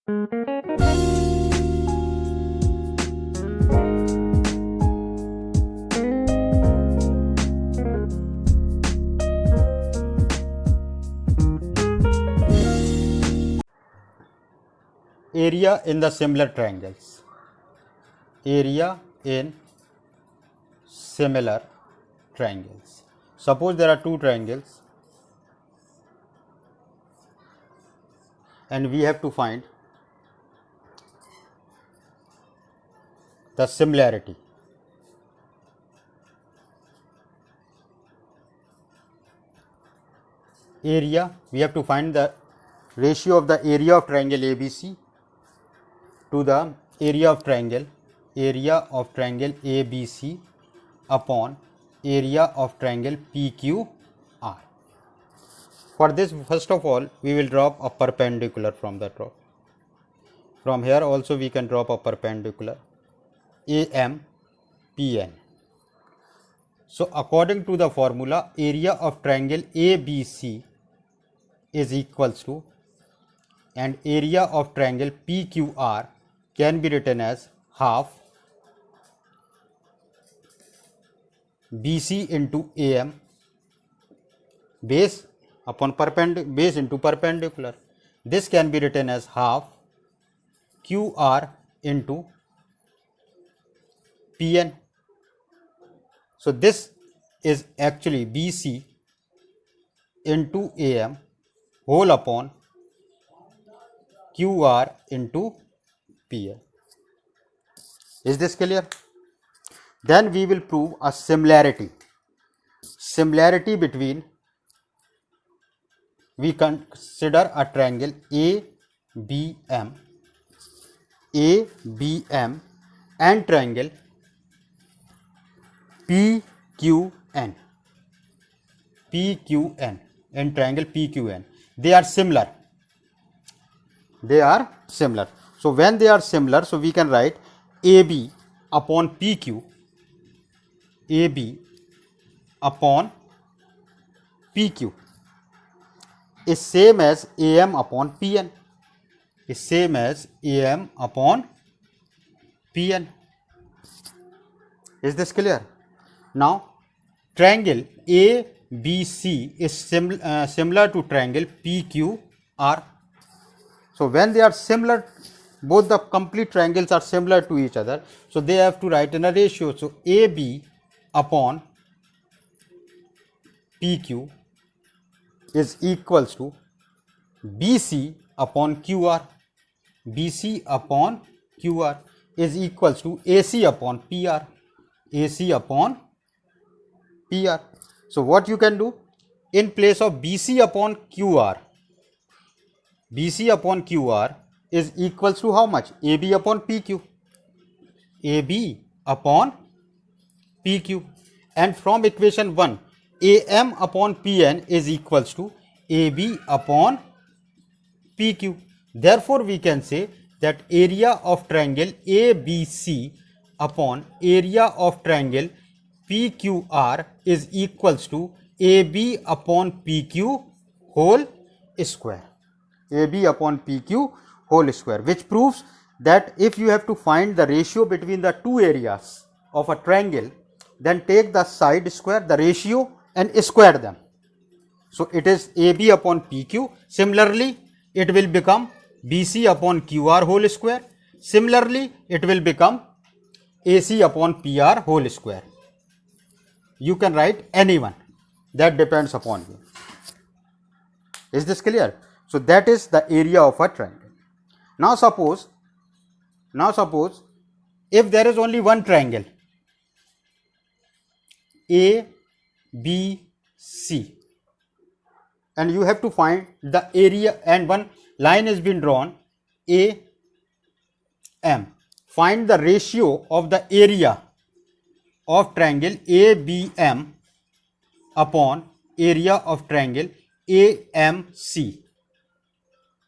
Area in the similar triangles. Area in similar triangles. Suppose there are two triangles and we have to find the similarity. Area, we have to find the ratio of the area of triangle ABC to the area of triangle ABC upon area of triangle PQR. For this, first of all, we will drop a perpendicular from the top. From here also we can drop a perpendicular AMPN. So according to the formula, area of triangle ABC is equals to, and area of triangle PQR can be written as half BC into AM base upon base into perpendicular. This can be written as half QR into PN. So this is actually BC into AM whole upon QR into PN. Is this clear? Then we will prove a similarity between, we consider a triangle ABM and triangle PQN and triangle PQN. They are similar. So when they are similar, so we can write AB upon PQ is same as AM upon PN. Is this clear? Now triangle ABC is similar to triangle PQR. So when they are similar, both the complete triangles are similar to each other, so they have to write in a ratio. So AB upon PQ is equals to BC upon QR. BC upon QR is equals to AC upon PR. So what you can do, in place of BC upon QR is equals to how much? AB upon PQ. And from equation 1, AM upon PN is equals to AB upon PQ. Therefore we can say that area of triangle ABC upon area of triangle PQR is equals to AB upon PQ whole square. Which proves that if you have to find the ratio between the two areas of a triangle, then take the side square, the ratio, and square them. So it is AB upon PQ. Similarly, it will become BC upon QR whole square. Similarly, it will become AC upon PR whole square. You can write any one, that depends upon you. Is this clear? So that is the area of a triangle. Now suppose if there is only one triangle ABC and you have to find the area, and one line has been drawn AM. Find the ratio of the area of triangle ABM upon area of triangle AMC.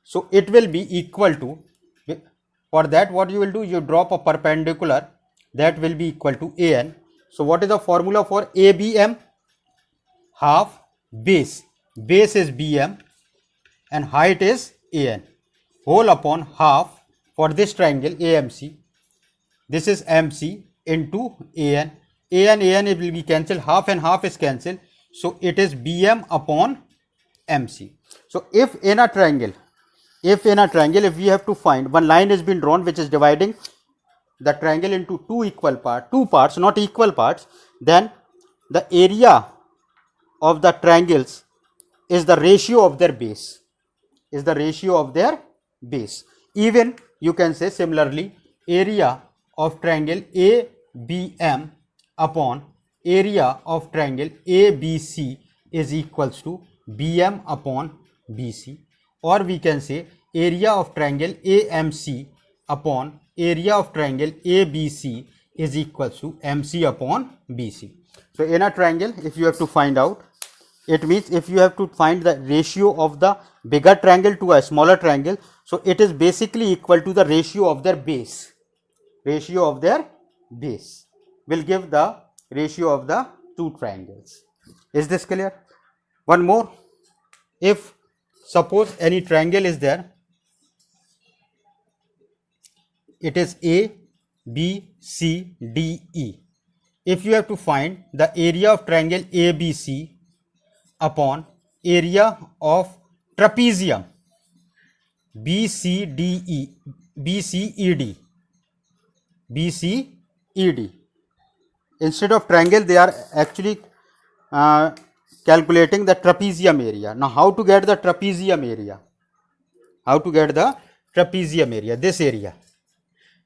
So it will be equal to, for that what you will do, you drop a perpendicular, that will be equal to AN. So what is the formula for ABM? Half base is BM and height is AN. whole upon half for this triangle AMC. This is MC into AN. AN it will be cancelled, half and half is cancelled. So it is BM upon MC. So if in a triangle, if we have to find, one line has been drawn which is dividing the triangle into two parts, not equal parts, then the area of the triangles is the ratio of their base, Even you can say similarly, area of triangle ABM upon area of triangle ABC is equals to BM upon BC, or we can say area of triangle AMC upon area of triangle ABC is equals to MC upon BC. So in a triangle, if you have to find out, it means if you have to find the ratio of the bigger triangle to a smaller triangle, so it is basically equal to the ratio of their base. Ratio of their base will give the ratio of the two triangles. Is this clear? One more. If suppose any triangle is there, it is A, B, C, D, E. If you have to find the area of triangle ABC upon area of trapezium BCDE, BCED. Instead of triangle, they are actually calculating the trapezium area. Now, how to get the trapezium area? This area.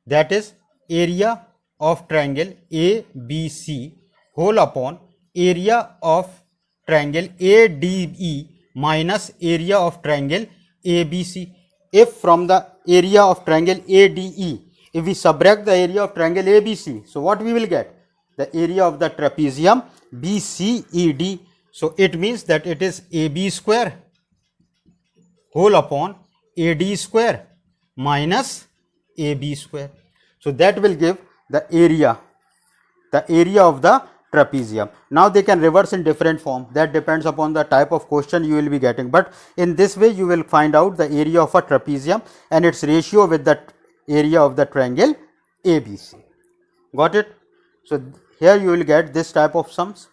That is area of triangle ABC whole upon area of triangle ADE minus area of triangle ABC. If from the area of triangle ADE, if we subtract the area of triangle ABC, so what we will get? The area of the trapezium BCED. So it means that it is AB square whole upon AD square minus AB square. So that will give the area of the trapezium. Now they can reverse in different form, that depends upon the type of question you will be getting, but in this way you will find out the area of a trapezium and its ratio with the area of the triangle ABC. Got it? So here you will get this type of sums.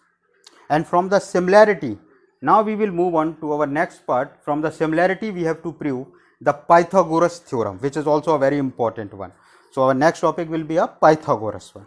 And from the similarity, now we will move on to our next part. From the similarity we have to prove the Pythagoras theorem, which is also a very important one. So our next topic will be a Pythagoras one.